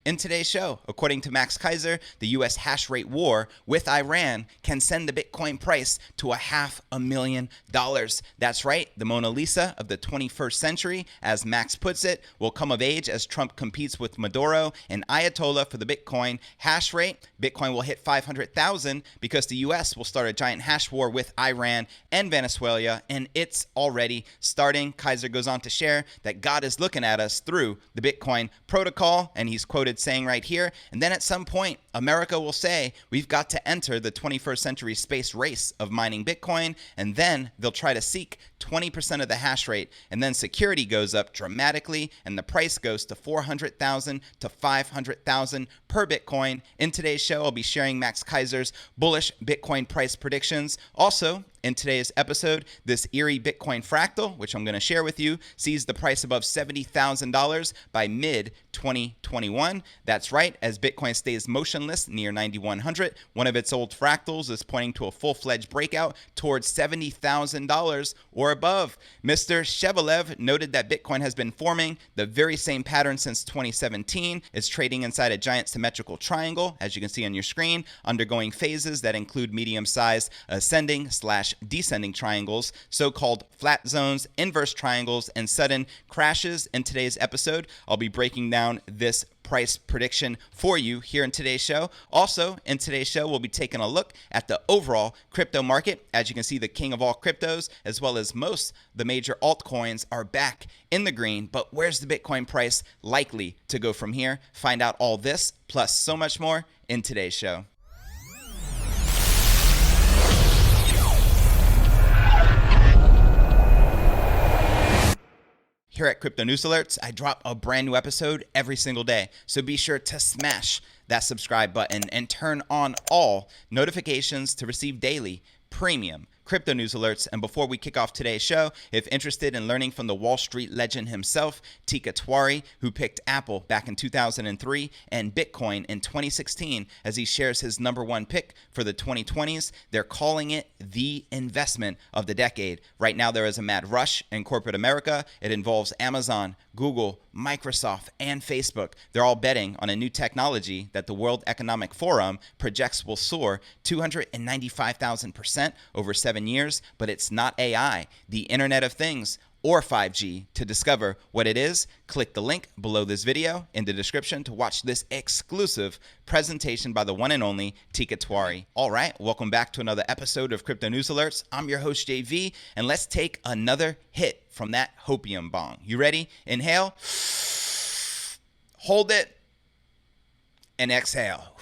In today's show, according to Max Keiser, the U.S. hash rate war with Iran can send the Bitcoin price to $500,000. That's right, the Mona Lisa of the 21st century, as Max puts it, will come of age as Trump competes with Maduro and Ayatollah for the Bitcoin hash rate. Bitcoin will hit 500,000 because the U.S. will start a giant hash war with Iran and Venezuela, and it's already starting. Keiser goes on to share that God is looking at us through the Bitcoin protocol, and he's quoted saying right here, and then at some point, America will say, we've got to enter the 21st century space race of mining Bitcoin, and then they'll try to seek 20% of the hash rate, and then security goes up dramatically, and the price goes to 400,000 to 500,000 per Bitcoin. In today's show, I'll be sharing Max Keiser's bullish Bitcoin price predictions. Also, in today's episode, this eerie Bitcoin fractal, which I'm going to share with you, sees the price above $70,000 by mid-2021. That's right, as Bitcoin stays motionless near 9,100, one of its old fractals is pointing to a full-fledged breakout towards $70,000 or above. Mr. Shevelev noted that Bitcoin has been forming the very same pattern since 2017. It's trading inside a giant symmetrical triangle, as you can see on your screen, undergoing phases that include medium-sized ascending/descending triangles, so-called flat zones, inverse triangles, and sudden crashes. In today's episode, I'll be breaking down this price prediction for you here in today's show. Also, in today's show, we'll be taking a look at the overall crypto market. As you can see, the king of all cryptos, as well as most the major altcoins, are back in the green. But where's the Bitcoin price likely to go from here? Find out all this, plus so much more in today's show. Here at Crypto News Alerts, I drop a brand new episode every single day. So be sure to smash that subscribe button and turn on all notifications to receive daily premium crypto news alerts. And before we kick off today's show, if interested in learning from the Wall Street legend himself, Teeka Tiwari, who picked Apple back in 2003 and Bitcoin in 2016 as he shares his #1 pick for the 2020s, they're calling it the investment of the decade. Right now, there is a mad rush in corporate America. It involves Amazon, Google, Microsoft, and Facebook. They're all betting on a new technology that the World Economic Forum projects will soar 295,000% over 7 years, but it's not AI, the Internet of Things, or 5G. To discover what it is, click the link below this video in the description to watch this exclusive presentation by the one and only Teeka Tiwari. All right, welcome back to another episode of Crypto News Alerts. I'm your host, JV, and let's take another hit from that hopium bong. You ready? Inhale, hold it, and exhale.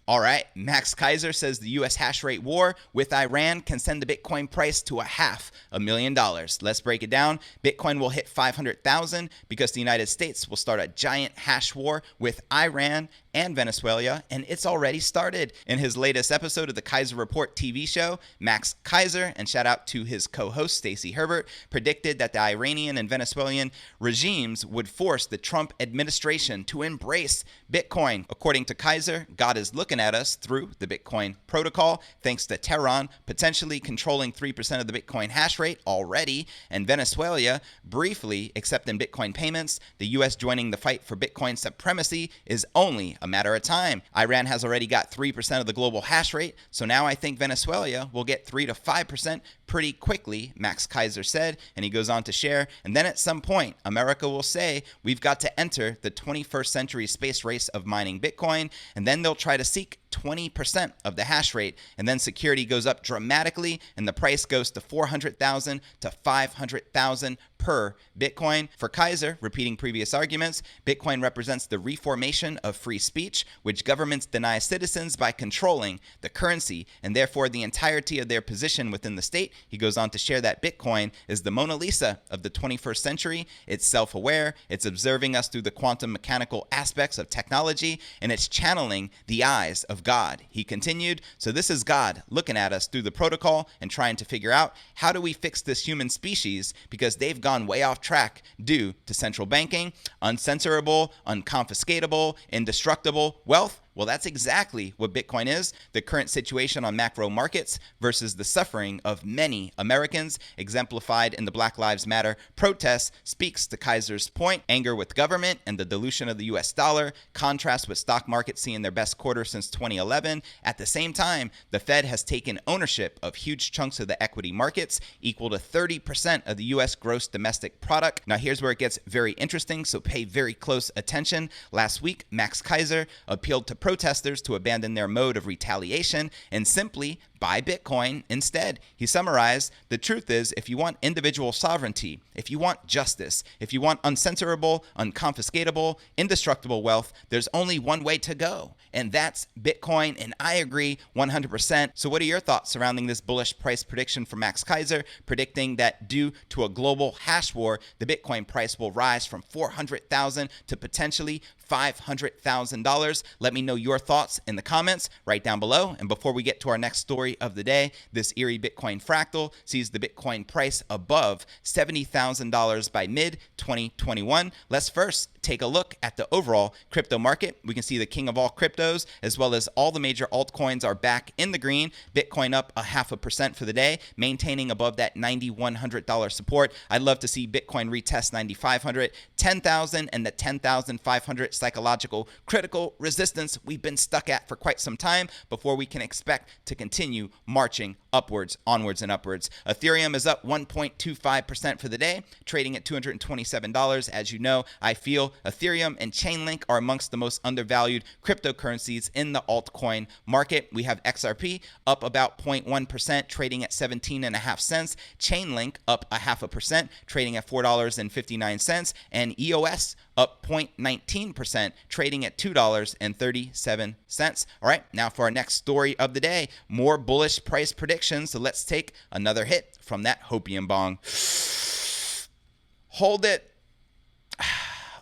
All right, Max Keiser says the U.S. hash rate war with Iran can send the Bitcoin price to $500,000. Let's break it down. Bitcoin will hit 500,000 because the United States will start a giant hash war with Iran and Venezuela, and it's already started. In his latest episode of the Keiser Report TV show, Max Keiser, and shout out to his co-host Stacey Herbert, predicted that the Iranian and Venezuelan regimes would force the Trump administration to embrace Bitcoin. According to Keiser, God is looking at us through the Bitcoin protocol, thanks to Tehran potentially controlling 3% of the Bitcoin hash rate already, and Venezuela briefly accepting Bitcoin payments. The U.S. joining the fight for Bitcoin supremacy is only a matter of time. Iran has already got 3% of the global hash rate, so now I think Venezuela will get 3 to 5% pretty quickly, Max Keiser said, and he goes on to share, and then at some point, America will say, we've got to enter the 21st century space race of mining Bitcoin, and then they'll try to seek 20% of the hash rate, and then security goes up dramatically, and the price goes to 400,000 to 500,000 per Bitcoin. For Keiser, repeating previous arguments, Bitcoin represents the reformation of free speech, which governments deny citizens by controlling the currency, and therefore the entirety of their position within the state. He goes on to share that Bitcoin is the Mona Lisa of the 21st century. It's self-aware, it's observing us through the quantum mechanical aspects of technology, and it's channeling the eyes of God. He continued, so this is God looking at us through the protocol and trying to figure out how do we fix this human species, because they've gone way off track due to central banking, uncensorable, unconfiscatable, indestructible wealth, Well, that's exactly what Bitcoin is. The current situation on macro markets versus the suffering of many Americans, exemplified in the Black Lives Matter protests, speaks to Keiser's point. Anger with government and the dilution of the US dollar contrasts with stock markets seeing their best quarter since 2011. At the same time, the Fed has taken ownership of huge chunks of the equity markets, equal to 30% of the US gross domestic product. Now, here's where it gets very interesting, so pay very close attention. Last week, Max Keiser appealed to protesters to abandon their mode of retaliation and simply buy Bitcoin instead. He summarized, the truth is, if you want individual sovereignty, if you want justice, if you want uncensorable, unconfiscatable, indestructible wealth, there's only one way to go, and that's Bitcoin. And I agree 100%. So what are your thoughts surrounding this bullish price prediction from Max Keiser, predicting that due to a global hash war, the Bitcoin price will rise from $400,000 to potentially $500,000? Let me know your thoughts in the comments right down below. And before we get to our next story of the day, this eerie Bitcoin fractal sees the Bitcoin price above $70,000 by mid-2021. Let's first take a look at the overall crypto market. We can see the king of all cryptos, as well as all the major altcoins, are back in the green. Bitcoin up 0.5% for the day, maintaining above that $9,100 support. I'd love to see Bitcoin retest 9,500, 10,000, and the 10,500 psychological critical resistance we've been stuck at for quite some time before we can expect to continue marching upwards, onwards, and upwards. Ethereum is up 1.25% for the day, trading at $227. As you know, I feel Ethereum and Chainlink are amongst the most undervalued cryptocurrencies in the altcoin market. We have XRP up about 0.1%, trading at 17.5 cents. Chainlink up 0.5%, trading at $4.59, and EOS up 0.19%, trading at $2.37. All right, now for our next story of the day, more bullish price predictions. So let's take another hit from that hopium bong. Hold it.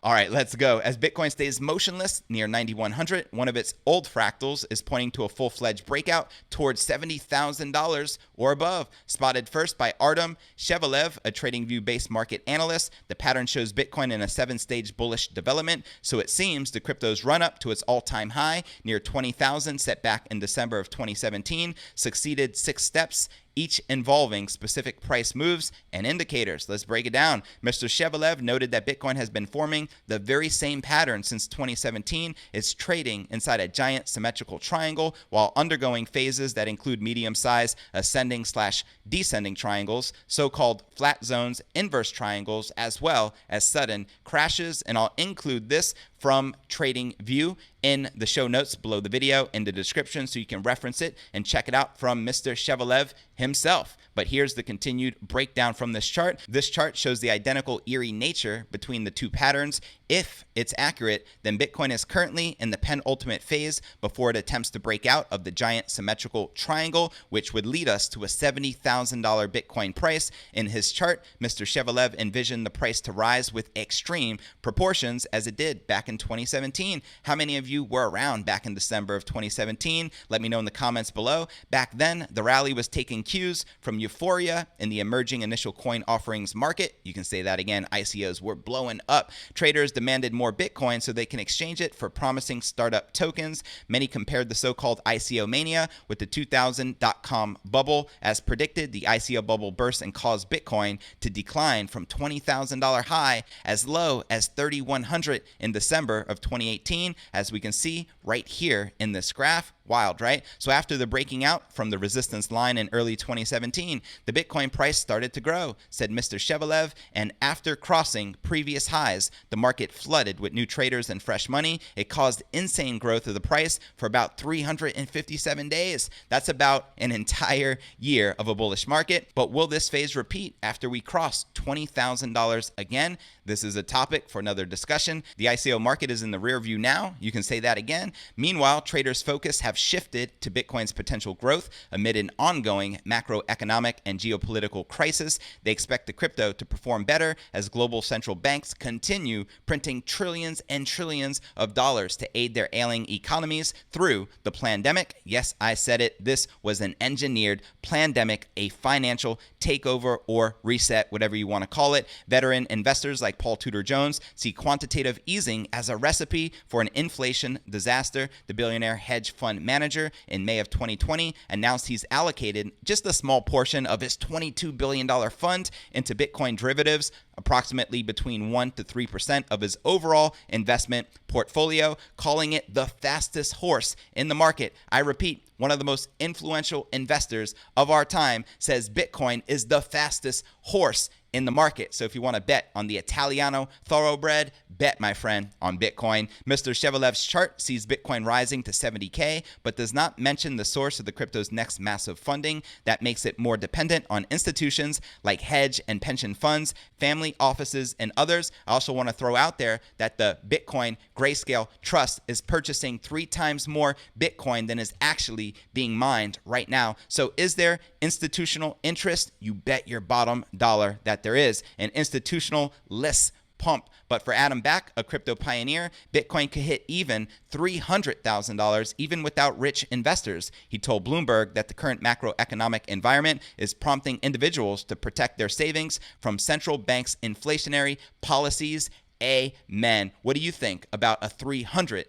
All right, let's go. As Bitcoin stays motionless near 9,100, one of its old fractals is pointing to a full-fledged breakout towards $70,000 or above. Spotted first by Artem Shevelev, a TradingView-based market analyst, the pattern shows Bitcoin in a 7-stage bullish development. So it seems the crypto's run-up to its all-time high near 20,000 set back in December of 2017 succeeded 6 steps, each involving specific price moves and indicators. Let's break it down. Mr. Shevelev noted that Bitcoin has been forming the very same pattern since 2017. It's trading inside a giant symmetrical triangle while undergoing phases that include medium-sized ascending/descending triangles, so-called flat zones, inverse triangles, as well as sudden crashes. And I'll include this from TradingView in the show notes below the video in the description so you can reference it and check it out from Mr. Shevelev himself. But here's the continued breakdown from this chart. This chart shows the identical eerie nature between the two patterns. If it's accurate, then Bitcoin is currently in the penultimate phase before it attempts to break out of the giant symmetrical triangle, which would lead us to a $70,000 Bitcoin price. In his chart, Mr. Shevelev envisioned the price to rise with extreme proportions as it did back in 2017. How many of you were around back in December of 2017? Let me know in the comments below. Back then, the rally was taking cues from euphoria in the emerging initial coin offerings market. You can say that again. ICOs were blowing up. Traders demanded more Bitcoin so they can exchange it for promising startup tokens. Many compared the so-called ICO mania with the 2000 dot-com bubble. As predicted, the ICO bubble burst and caused Bitcoin to decline from $20,000 high as low as $3,100 in December of 2018, as we can see right here in this graph. Wild, right? So after the breaking out from the resistance line in early 2017, the Bitcoin price started to grow, said Mr. Shevelev, and after crossing previous highs, the market flooded with new traders and fresh money. It caused insane growth of the price for about 357 days. That's about an entire year of a bullish market. But will this phase repeat after we cross $20,000 again? This is a topic for another discussion. The ICO market is in the rear view now. You can say that again. Meanwhile, traders' focus have have shifted to Bitcoin's potential growth amid an ongoing macroeconomic and geopolitical crisis. They expect the crypto to perform better as global central banks continue printing trillions and trillions of dollars to aid their ailing economies through the pandemic. Yes, I said it. This was an engineered pandemic, a financial takeover or reset, whatever you want to call it. Veteran investors like Paul Tudor Jones see quantitative easing as a recipe for an inflation disaster. The billionaire hedge fund manager in May of 2020 announced he's allocated just a small portion of his $22 billion fund into Bitcoin derivatives, approximately between 1 to 3% of his overall investment portfolio, calling it the fastest horse in the market. I repeat, one of the most influential investors of our time says Bitcoin is the fastest horse in the market. So if you want to bet on the Italiano thoroughbred, bet, my friend, on Bitcoin. Mr. Shevalev's chart sees Bitcoin rising to 70K, but does not mention the source of the crypto's next massive funding. That makes it more dependent on institutions like hedge and pension funds, family offices, and others. I also want to throw out there that the Bitcoin Grayscale Trust is purchasing 3 times more Bitcoin than is actually being mined right now. So is there institutional interest? You bet your bottom dollar that there is an institutional list pump. But for Adam Back, a crypto pioneer, Bitcoin could hit even $300,000 even without rich investors. He told Bloomberg that the current macroeconomic environment is prompting individuals to protect their savings from central banks' inflationary policies. Amen. What do you think about a $300,000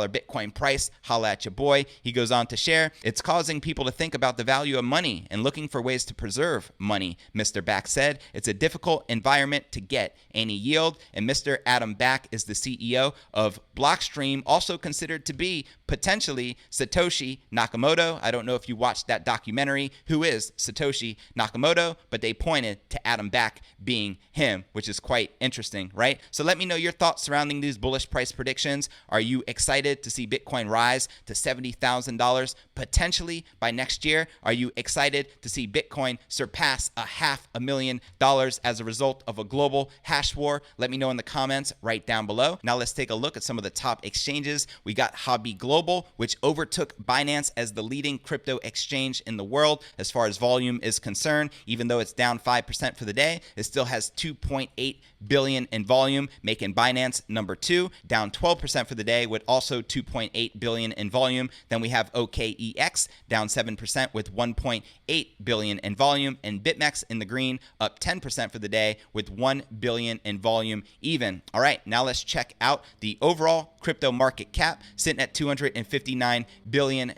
Bitcoin price? Holla at your boy. He goes on to share, it's causing people to think about the value of money and looking for ways to preserve money. Mr. Back said it's a difficult environment to get any yield. And Mr. Adam Back is the CEO of Blockstream, also considered to be potentially Satoshi Nakamoto. I don't know if you watched that documentary, Who is Satoshi Nakamoto? But they pointed to Adam Back being him, which is quite interesting, right? So let me know your thoughts surrounding these bullish price predictions. Are you excited to see Bitcoin rise to $70,000 potentially by next year? Are you excited to see Bitcoin surpass $500,000 as a result of a global hash war? Let me know in the comments right down below. Now let's take a look at some of the top exchanges. We got Hobby Global, which overtook Binance as the leading crypto exchange in the world as far as volume is concerned. Even though it's down 5% for the day, it still has 2.8 billion in volume, making Binance number 2, down 12% for the day with also 2.8 billion in volume. Then we have OKEX down 7% with 1.8 billion in volume, and BitMEX in the green up 10% for the day with 1 billion in volume even. All right, now let's check out the overall crypto market cap, sitting at $259 billion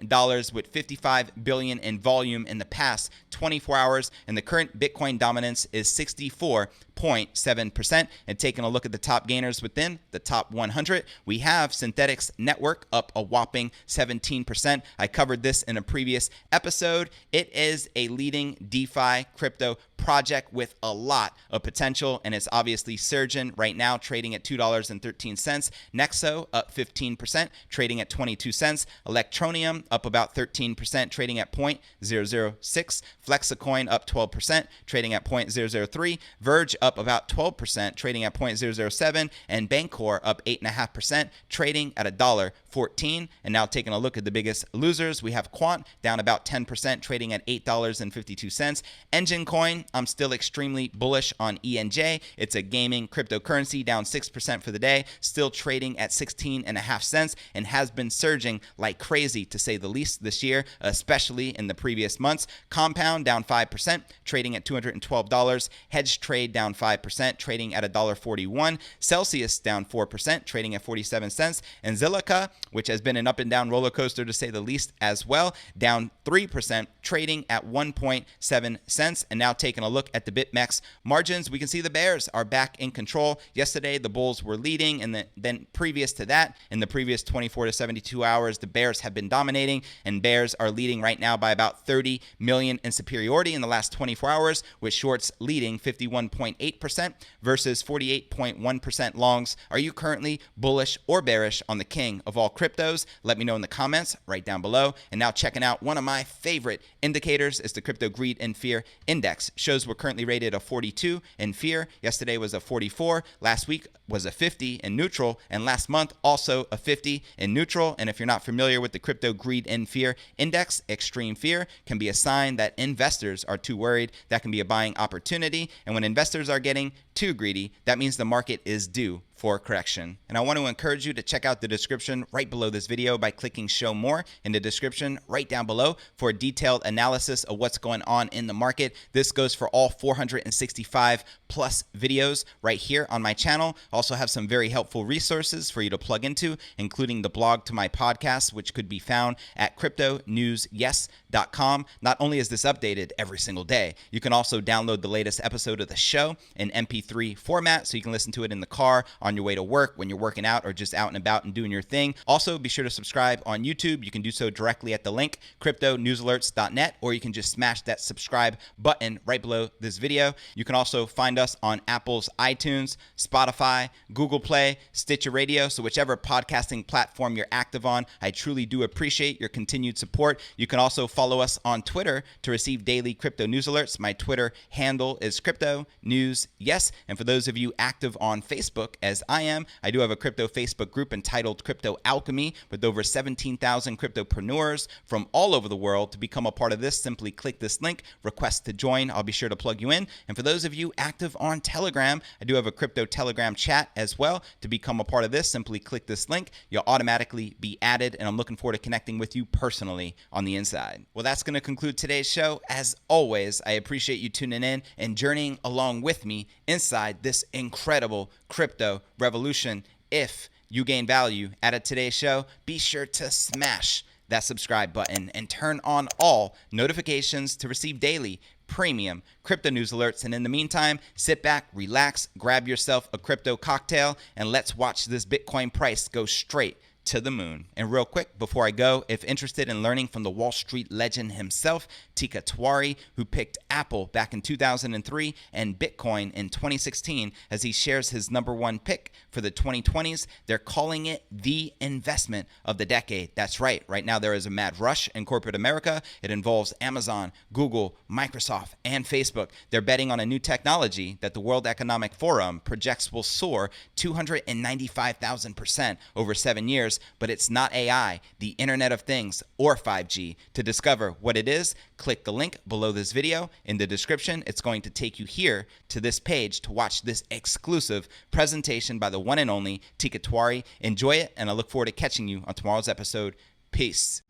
with 55 billion in volume in the past 24 hours, and the current Bitcoin dominance is 64.7%. And taking a look at the top gainers within the top 100, we have Synthetics Network up a whopping 17%. I covered this in a previous episode. It is a leading DeFi crypto project with a lot of potential, and it's obviously surging right now, trading at $2.13. Nexo up 15%, trading at 22 cents. Electronium up about 13%, trading at 0.006. Flexicoin up 12%, trading at 0.003. Verge up about 12%, trading at 0.007. And Bancor up 8.5%, trading at $1.14. And now taking a look at the biggest losers, we have Quant down about 10%, trading at $8.52. Engine Coin, I'm still extremely bullish on ENJ. It's a gaming cryptocurrency, down 6% for the day, still trading at 16.5 cents, and has been surging like crazy, to say the least, this year, especially in the previous months. Compound down 5%, trading at $212. Hedge Trade down 5%, trading at $1.41. Celsius down 4%, trading at 47 cents. And Zilliqa, which has been an up and down roller coaster to say the least as well, down 3%, trading at 1.7 cents. And now taking a look at the BitMEX margins, we can see the bears are back in control. Yesterday, the bulls were leading, and then previous to that, in the previous 24 to 72 hours, the bears have been dominating, and bears are leading right now by about 30 million in superiority in the last 24 hours, with shorts leading 51.8% versus 48.1% longs. Are you currently bullish or bearish on the king of all cryptos? Let me know in the comments right down below. And now checking out one of my favorite indicators is the Crypto Greed and Fear Index. Shows we're currently rated a 42 in fear. Yesterday was a 44. Last week was a 50 in neutral. And last month also a 50 in neutral. And if you're not familiar with the crypto greed and fear index, extreme fear can be a sign that investors are too worried. That can be a buying opportunity. And when investors are getting too greedy, that means the market is due for correction. And I want to encourage you to check out the description right below this video by clicking show more in the description right down below for a detailed analysis of what's going on in the market. This goes for all 465 plus videos right here on my channel. I also have some very helpful resources for you to plug into, including the blog to my podcast, which could be found at cryptonewsyes.com. Not only is this updated every single day, you can also download the latest episode of the show in MP3 format so you can listen to it in the car, on your way to work, when you're working out, or just out and about and doing your thing. Also, be sure to subscribe on YouTube. You can do so directly at the link, cryptonewsalerts.net, or you can just smash that subscribe button right below this video. You can also find us on Apple's iTunes, Spotify, Google Play, Stitcher Radio. So whichever podcasting platform you're active on, I truly do appreciate your continued support. You can also follow us on Twitter to receive daily crypto news alerts. My Twitter handle is Crypto News Yes. And for those of you active on Facebook, as I am, I do have a crypto Facebook group entitled Crypto Alchemy with over 17,000 cryptopreneurs from all over the world. To become a part of this, simply click this link, request to join. I'll be sure to plug you in. And for those of you active on Telegram, I do have a crypto Telegram chat as well. To become a part of this, simply click this link. You'll automatically be added, and I'm looking forward to connecting with you personally on the inside. Well, that's going to conclude today's show. As always, I appreciate you tuning in and journeying along with me inside this incredible crypto revolution. If you gain value out of today's show, be sure to smash that subscribe button and turn on all notifications to receive daily premium crypto news alerts. And in the meantime, sit back, relax, grab yourself a crypto cocktail, and let's watch this Bitcoin price go straight to the moon. And real quick, before I go, if interested in learning from the Wall Street legend himself, Teeka Tiwari, who picked Apple back in 2003 and Bitcoin in 2016 as he shares his #1 pick for the 2020s, they're calling it the investment of the decade. That's right. Right now, there is a mad rush in corporate America. It involves Amazon, Google, Microsoft, and Facebook. They're betting on a new technology that the World Economic Forum projects will soar 295,000% over 7 years. But it's not AI, the Internet of Things, or 5G. To discover what it is, click the link below this video in the description. It's going to take you here to this page to watch this exclusive presentation by the one and only Teeka Tiwari. Enjoy it, and I look forward to catching you on tomorrow's episode. Peace.